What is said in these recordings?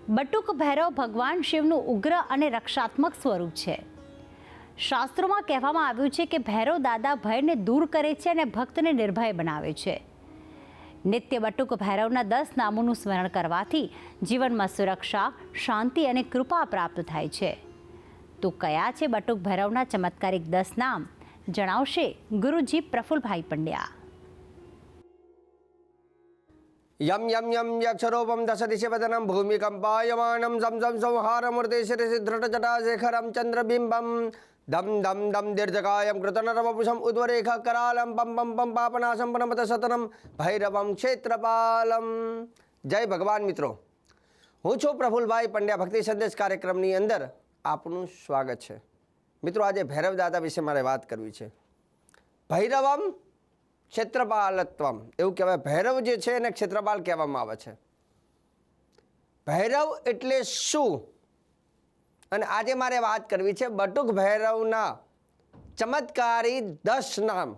બટુક ભૈરવ ભગવાન શિવનું ઉગ્ર અને રક્ષાત્મક સ્વરૂપ છે. શાસ્ત્રોમાં કહેવામાં આવ્યું છે કે ભૈરવ દાદા ભયને દૂર કરે છે અને ભક્તને નિર્ભય બનાવે છે. નિત્ય બટુક ભૈરવના 10 નામોનું સ્મરણ કરવાથી જીવનમાં સુરક્ષા, શાંતિ અને કૃપા પ્રાપ્ત થાય છે. તો કયા છે બટુક ભૈરવના ચમત્કારિક 10 નામ, જણાવશે ગુરુજી પ્રફુલભાઈ પંડ્યા. यम यम यम यक्षरोपम दशदिशवदनम भूमिकंपायमानं जम जम संहारमूर्तिश्रीसिद्धृतजटाशेखरं चंद्रबिंबम दम दम दम दीर्घकायं कृतनरवपुषम उद्वरेखा करालम पम पम पम पापनाशम पनमत सतनम भैरवम क्षेत्रपालम. जय भगवान मित्रों, હું છું પ્રફુલભાઈ પંડ્યા. ભક્તિ સંદેશ કાર્યક્રમની અંદર આપનું સ્વાગત છે. મિત્રો, આજે ભૈરવ દાદા વિશે મારે વાત કરવી છે. ભૈરવમ ક્ષેત્રપાલત્વમ એવું કહેવાય. ભૈરવ જે છે એને ક્ષેત્રપાલ કહેવામાં આવે છે. ભૈરવ એટલે શું? અને આજે મારે વાત કરવી છે બટુક ભૈરવના ચમત્કારી 10 નામ.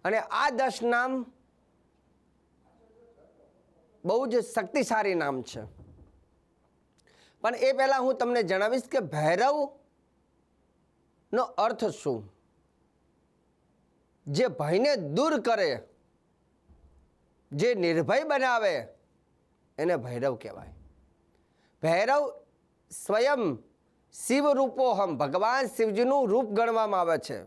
અને આ 10 નામ બહુ જ શક્તિશાળી નામ છે. પણ એ પહેલાં હું તમને જણાવીશ કે ભૈરવનો અર્થ શું. જે ભયને દૂર કરે, જે નિર્ભય બનાવે, એને ભૈરવ કહેવાય. ભૈરવ સ્વયં શિવ રૂપોહમ, ભગવાન શિવજીનું રૂપ ગણવામાં આવે છે.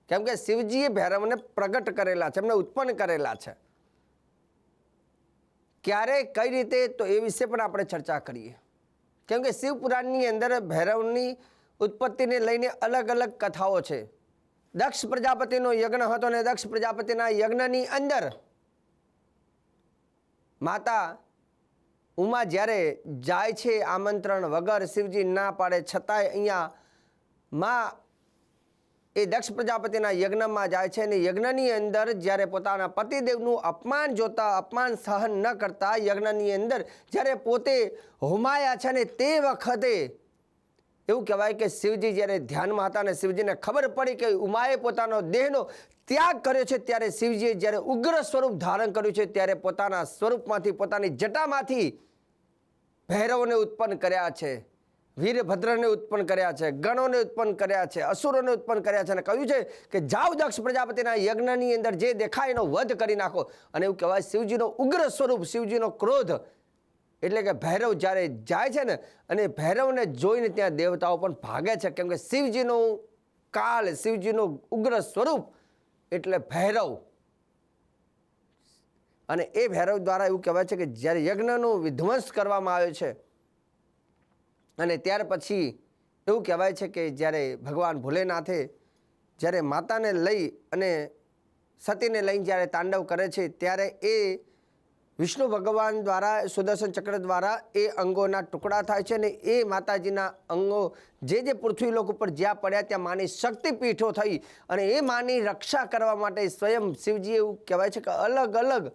કેમ કે શિવજીએ ભૈરવને પ્રગટ કરેલા છે, એમને ઉત્પન્ન કરેલા છે. ક્યારે, કઈ રીતે, તો એ વિશે પણ આપણે ચર્ચા કરીએ. કેમ કે શિવ પુરાણની અંદર ભૈરવની ઉત્પત્તિને લઈને અલગ અલગ કથાઓ છે. દક્ષ પ્રજાપતિનો યજ્ઞ હતો અને દક્ષ પ્રજાપતિના યજ્ઞની અંદર માતા ઉમા જ્યારે જાય છે આમંત્રણ વગર, શિવજી ના પાડે છતાંય અહીંયા માં એ દક્ષ પ્રજાપતિના યજ્ઞમાં જાય છે. અને યજ્ઞની અંદર જ્યારે પોતાના પતિદેવનું અપમાન જોતા, અપમાન સહન ન કરતા, યજ્ઞની અંદર જ્યારે પોતે હોમાયા છે ને તે વખતે એવું કહેવાય કે શિવજી જ્યારે ધ્યાનમાં હતા અને શિવજીને ખબર પડી કે ઉમાએ પોતાનો દેહનો ત્યાગ કર્યો છે, ત્યારે શિવજીએ જ્યારે ઉગ્ર સ્વરૂપ ધારણ કર્યું છે, ત્યારે પોતાના સ્વરૂપમાંથી, પોતાની જટામાંથી ભૈરવને ઉત્પન્ન કર્યા છે, વીરભદ્રને ઉત્પન્ન કર્યા છે, ગણોને ઉત્પન્ન કર્યા છે, અસુરોને ઉત્પન્ન કર્યા છે. અને કહ્યું છે કે જાઓ દક્ષ પ્રજાપતિના યજ્ઞની અંદર જે દેખાય એનો વધ કરી નાખો. અને એવું કહેવાય શિવજીનો ઉગ્ર સ્વરૂપ, શિવજીનો ક્રોધ, એટલે કે ભૈરવ જ્યારે જાય છે ને, અને ભૈરવને જોઈને ત્યાં દેવતાઓ પણ ભાગે છે. કેમ કે શિવજીનું કાળ, શિવજીનું ઉગ્ર સ્વરૂપ એટલે ભૈરવ. અને એ ભૈરવ દ્વારા એવું કહેવાય છે કે જ્યારે યજ્ઞનો વિધ્વંસ કરવામાં આવે છે, અને ત્યાર પછી એવું કહેવાય છે કે જ્યારે ભગવાન ભોલેનાથે જ્યારે માતાને લઈ અને સતીને લઈને જ્યારે તાંડવ કરે છે, ત્યારે એ વિષ્ણુ ભગવાન દ્વારા, સુદર્શન ચક્ર દ્વારા એ અંગોના ટુકડા થાય છે. અને એ માતાજીના અંગો જે પૃથ્વીલોક ઉપર જ્યાં પડ્યા ત્યાં માની શક્તિપીઠો થઈ. અને એ માની રક્ષા કરવા માટે સ્વયં શિવજી એવું કહેવાય છે કે અલગ અલગ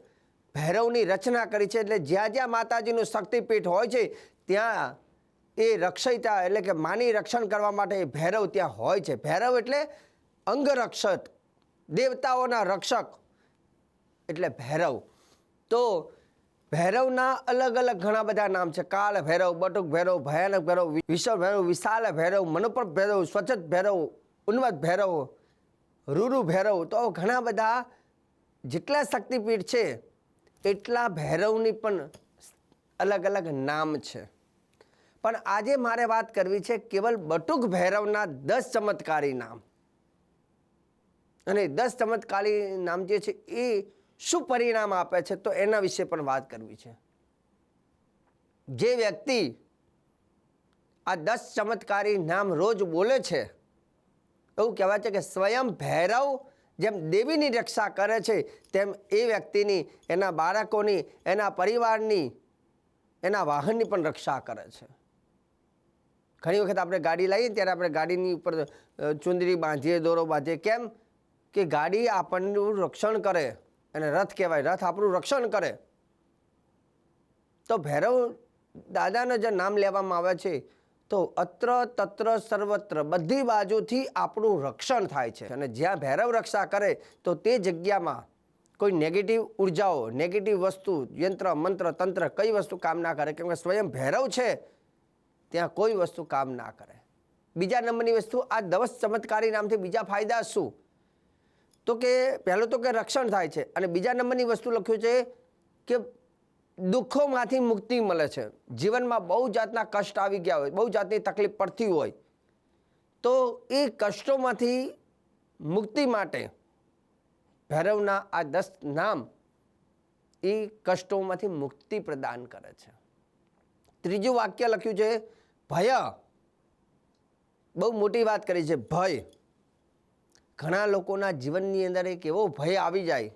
ભૈરવની રચના કરી છે. એટલે જ્યાં જ્યાં માતાજીનું શક્તિપીઠ હોય છે ત્યાં એ રક્ષિતા, એટલે કે માની રક્ષણ કરવા માટે ભૈરવ ત્યાં હોય છે. ભૈરવ એટલે અંગરક્ષક, દેવતાઓના રક્ષક એટલે ભૈરવ. તો ભૈરવના અલગ અલગ ઘણા બધા નામ છે. કાળ ભૈરવ, બટુક ભૈરવ, ભયાનક ભૈરવ, વિશ્વ ભૈરવ, વિશાલ ભૈરવ, મનોપર ભૈરવ, સ્વચ્છત ભૈરવ, ઉન્મત ભૈરવ, રૂરુ ભૈરવ. તો ઘણા બધા જેટલા શક્તિપીઠ છે એટલા ભૈરવની પણ અલગ અલગ નામ છે. પણ આજે મારે વાત કરવી છે કેવલ બટુક ભૈરવના 10 ચમત્કારી નામ. અને 10 ચમત્કારી નામ જે છે એ શું પરિણામ આપે છે, તો એના વિશે પણ વાત કરવી છે. જે વ્યક્તિ આ 10 ચમત્કારી નામ રોજ બોલે છે, એવું કહેવાય છે કે સ્વયં ભૈરવ જેમ દેવીની રક્ષા કરે છે, તેમ એ વ્યક્તિની, એના બાળકોની, એના પરિવારની, એના વાહનની પણ રક્ષા કરે છે. ઘણી વખત આપણે ગાડી લાવીએ ત્યારે આપણે ગાડીની ઉપર ચુંદડી બાંધીએ, દોરો બાંધીએ. કેમ કે ગાડી આપણનું રક્ષણ કરે, અને રથ કહેવાય, રથ આપણું રક્ષણ કરે. તો ભૈરવ દાદાનું જે નામ લેવામાં આવે છે, તો અત્ર તત્ર સર્વત્ર બધી બાજુથી આપણું રક્ષણ થાય છે. અને જ્યાં ભૈરવ રક્ષા કરે તો તે જગ્યામાં કોઈ નેગેટિવ ઉર્જાઓ, નેગેટિવ વસ્તુ, યંત્ર, મંત્ર, તંત્ર કઈ વસ્તુ કામ ના કરે, કેમ કે સ્વયં ભૈરવ છે ત્યાં કોઈ વસ્તુ કામ ના કરે. બીજા નંબરની વસ્તુ, આ 10 ચમત્કારી નામથી બીજા ફાયદા શું? તો કે પહેલું તો કે રક્ષણ થાય છે, અને બીજા નંબરની વસ્તુ લખ્યું છે કે દુઃખોમાંથી મુક્તિ મળે છે. જીવનમાં બહુ જાતના કષ્ટ આવી ગયા હોય, બહુ જાતની તકલીફ પડતી હોય, તો એ કષ્ટોમાંથી મુક્તિ માટે ભૈરવના આ 10 નામ એ કષ્ટોમાંથી મુક્તિ પ્રદાન કરે છે. ત્રીજું વાક્ય લખ્યું છે ભય. બહુ મોટી વાત કરી છે, ભય. ઘણા લોકોના જીવનની અંદર એક એવો ભય આવી જાય,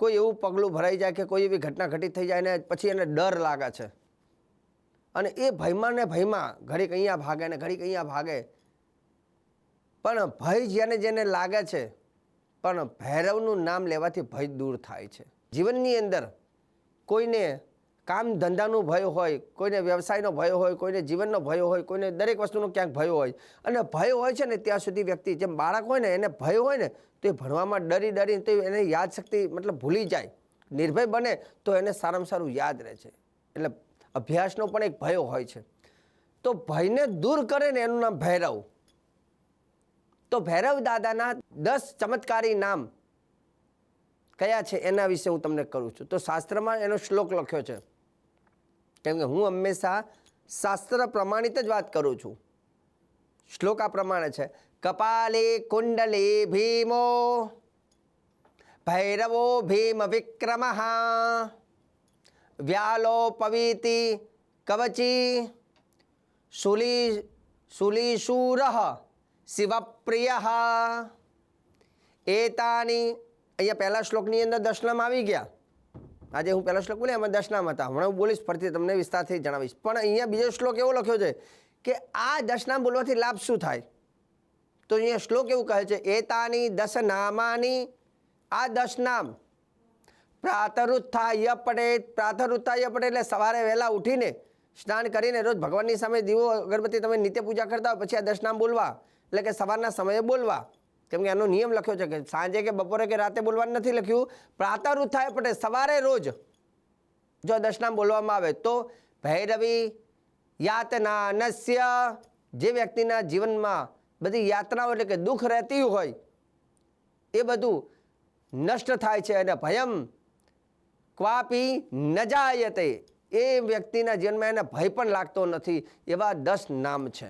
કોઈ એવું પગલું ભરાઈ જાય કે કોઈ એવી ઘટના ઘટિત થઈ જાય ને પછી એને ડર લાગે છે, અને એ ભયમાં ને ભયમાં ઘડીક અહીંયા ભાગે ને ઘડીક અહીંયા ભાગે. પણ ભય જેને જેને લાગે છે, પણ ભૈરવનું નામ લેવાથી ભય દૂર થાય છે. જીવનની અંદર કોઈને કામ ધંધાનો ભય હોય, કોઈને વ્યવસાયનો ભય હોય, કોઈને જીવનનો ભય હોય, કોઈને દરેક વસ્તુનો ક્યાંક ભય હોય, અને ભય હોય છે ને ત્યાં સુધી વ્યક્તિ, જેમ બાળક હોય ને એને ભય હોય ને તો એ ભણવામાં ડરી ડરીને તો એને યાદશક્તિ મતલબ ભૂલી જાય. નિર્ભય બને તો એને સારામાં સારું યાદ રહે છે. એટલે અભ્યાસનો પણ એક ભય હોય છે. તો ભયને દૂર કરે ને એનું નામ ભૈરવ. તો ભૈરવ દાદાના 10 ચમત્કારી નામ કયા છે એના વિશે હું તમને કરું છું. તો શાસ્ત્રમાં એનો શ્લોક લખ્યો છે, કેમ કે હું હંમેશા શાસ્ત્ર પ્રમાણિત જ વાત કરું છું. શ્લોક આ પ્રમાણે છે: કપાલે કુંડલે ભીમો ભૈરવો ભીમ વિક્રમ વ્યાલો પવિતિ કવચી શુલિશૂર શિવપ્રિય એતાની. અહીંયા પહેલા શ્લોકની અંદર 10 નામ આવી ગયા. આજે હું પહેલો શ્લોક બોલ્યા એમાં 10 નામ હતા. હમણાં હું બોલીશ, ફરીથી તમને વિસ્તારથી જણાવીશ. પણ અહીંયા બીજો શ્લોક એવો લખ્યો છે કે આ 10 નામ બોલવાથી લાભ શું થાય? તો અહીંયા શ્લોક એવું કહે છે: એતાની 10 નામાની, આ 10 નામ પ્રાતરુત્થાય પટે. પ્રાતરુત્થાય પટે એટલે સવારે વહેલા ઉઠીને સ્નાન કરીને રોજ ભગવાનની સામે દીવો અગરબત્તી તમે નિત્ય પૂજા કરતા હોય પછી આ 10 નામ બોલવા, એટલે કે સવારના સમયે બોલવા. કેમ કે એનો નિયમ લખ્યો છે કે સાંજે કે બપોરે કે રાતે બોલવાનું નથી લખ્યું. પ્રાતરુત્થાય પટે સવારે રોજ જો 10 નામ બોલવામાં આવે તો ભૈરવી યાતના નસ્ય, જે વ્યક્તિના જીવનમાં બધી યાતનાઓ એટલે કે દુઃખ રહેતી હોય એ બધું નષ્ટ થાય છે. અને ભયમ ક્વાપી ન જાયતે, એ વ્યક્તિના જીવનમાં એને ભય પણ લાગતો નથી. એવા 10 નામ છે.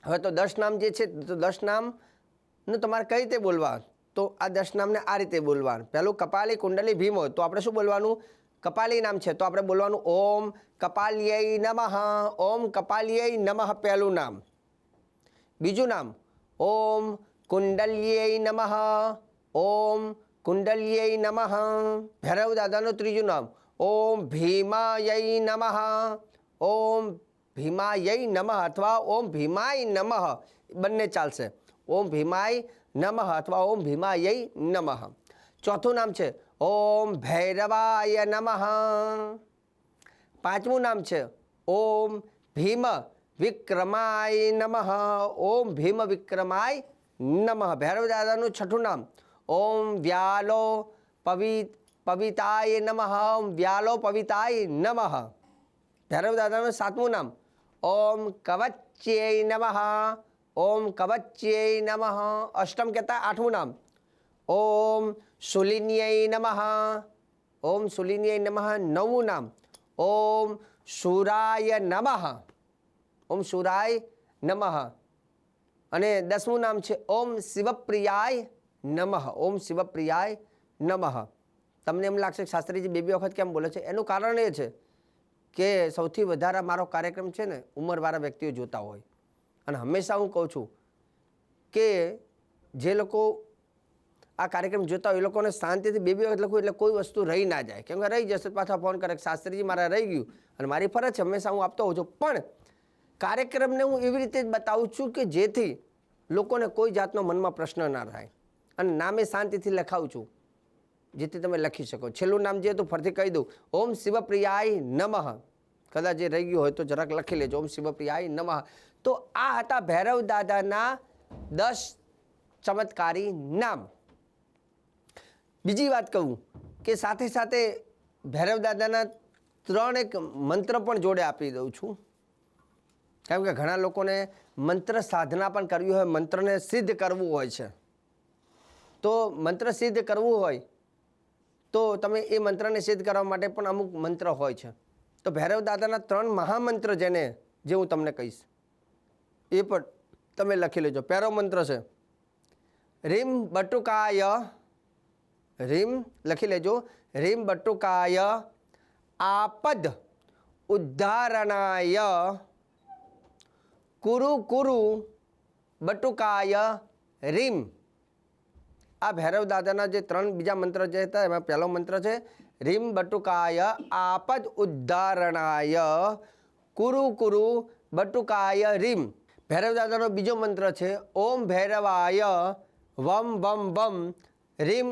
હવે તો 10 નામ જે છે, તો 10 નામનું તમારે કઈ રીતે બોલવા? તો આ 10 નામને આ રીતે બોલવાનું. પહેલું કપાલી કુંડલી ભીમો, તો આપણે શું બોલવાનું? કપાલી નામ છે તો આપણે બોલવાનું ઓમ કપાલ્યય નમઃ. ઓમ કપાલ્યય નમઃ પહેલું નામ. બીજું નામ ઓમ કુંડલ્યય નમઃ. ઓમ કુંડલ્યય નમઃ. ભૈરવ દાદાનું ત્રીજું નામ ઓમ ભીમાય નમઃ. ઓમ ભીમાય નમઃ અથવા ઓમ ભીમાય નમઃ, બંને ચાલશે. ઓમ ભીમાય નમઃ અથવા ઓમ ભીમાય નમઃ. ચોથું નામ છે ઓમ ભૈરવાય નમઃ. પાંચમું નામ છે ઓમ ભીમ વિક્રમાય નમઃ. ઓમ ભીમ વિક્રમાય નમઃ. ભૈરવ દાદાનું છઠ્ઠું નામ ઓમ વ્યાલો પવિતાય નમઃ. ઓમ વ્યાલો પવિતાય નમઃ. ભૈરવ દાદાનું સાતમું નામ ઓમ કવચ્યય નમઃ. ઓમ કવચ્યય નમઃ. અષ્ટમ કહેતા આઠમું નામ ઓમ શુલિન્યય નમઃ. ઓમ શુલિન્યય નમઃ. નવમું નામ ઓમ શૂરાય નમઃ. ઓમ શૂરાય નમઃ. અને 10મું નામ છે ઓમ શિવપ્રિયાય નમઃ. ઓમ શિવપ્રિયાય નમઃ. તમને એમ લાગશે કે શાસ્ત્રીજી બે વખત કેમ બોલે છે? એનું કારણ એ છે કે સૌથી વધારે મારો કાર્યક્રમ છે ને ઉંમરવાળા વ્યક્તિઓ જોતા હોય. અને હંમેશા હું કહું છું કે જે લોકો આ કાર્યક્રમ જોતા હોય એ લોકોને શાંતિથી બે વખત લખું એટલે કોઈ વસ્તુ રહી ના જાય. કેમ કે રહી જશે પાછા ફોન કરે શાસ્ત્રીજી મારા રહી ગયું. અને મારી ફરજ છે, હંમેશા હું આપતો હોઉં છું. પણ કાર્યક્રમને હું એવી રીતે જ બતાવું છું કે જેથી લોકોને કોઈ જાતનો મનમાં પ્રશ્ન ના થાય. અને નામે શાંતિથી લખાવું છું જેથી તમે લખી શકો. છેલ્લું નામ જે તો ફરીથી કહી દઉં ઓમ શિવપ્રિયાય નમઃ. કદાચ જે રહી ગયું હોય તો જરાક લખી લેજો ઓમ શિવપ્રિયાય નમઃ. તો આ હતા ભૈરવ દાદાના 10 ચમત્કારી નામ. બીજી વાત કહું કે સાથે સાથે ભૈરવ દાદાના 3 એક મંત્ર પણ જોડે આપી દઉં છું, કેમ કે ઘણા લોકોને મંત્ર સાધના પણ કરવી હોય, મંત્રને સિદ્ધ કરવું હોય છે. તો મંત્ર સિદ્ધ કરવું હોય તો તમે એ મંત્રને સિદ્ધ કરવા માટે પણ અમુક મંત્ર હોય છે. તો ભૈરવ દાદાના 3 મહામંત્ર જે હું તમને કહીશ એ પણ તમે લખી લેજો. પહેલો મંત્ર છે રીમ બટુકાય, રીમ લખી લેજો, રીમ બટુકાય આપદ ઉદ્ધારણાય કુરુ કુરુ બટુકાય રીમ. આ ભૈરવ દાદાના જે 3 બીજા મંત્ર જે હતા એમાં પહેલો મંત્ર છે રીમ બટુકાય આપદ ઉદ્ધારણાય કુરુ કુરુ બટુકાય રીમ. ભૈરવ દાદાનો બીજો મંત્ર છે ઓમ ભૈરવાય વમ વમ વમ રીમ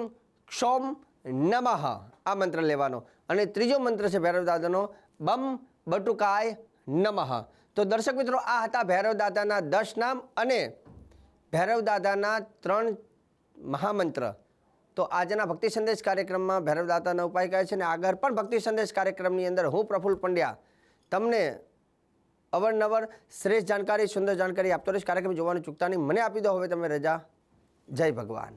ક્ષોમ નમઃ. આ મંત્ર લેવાનો. અને ત્રીજો મંત્ર છે ભૈરવ દાદાનો બમ બટુકાય નમઃ. તો દર્શક મિત્રો, આ હતા ભૈરવ દાદાના 10 નામ અને ભૈરવ દાદાના 3 મહામંત્ર. તો આજના ભક્તિ સંદેશ કાર્યક્રમમાં ભૈરવ દાદાના ઉપાય કહે છે અને આગળ પણ ભક્તિ સંદેશ કાર્યક્રમની અંદર હું પ્રફુલ્લ પંડ્યા તમને અવારનવાર શ્રેષ્ઠ જાણકારી, સુંદર જાણકારી આપતો રહીશ. કાર્યક્રમ જોવાનું ચૂકતા નહીં. મને આપી દો હવે તમે રજા. જય ભગવાન.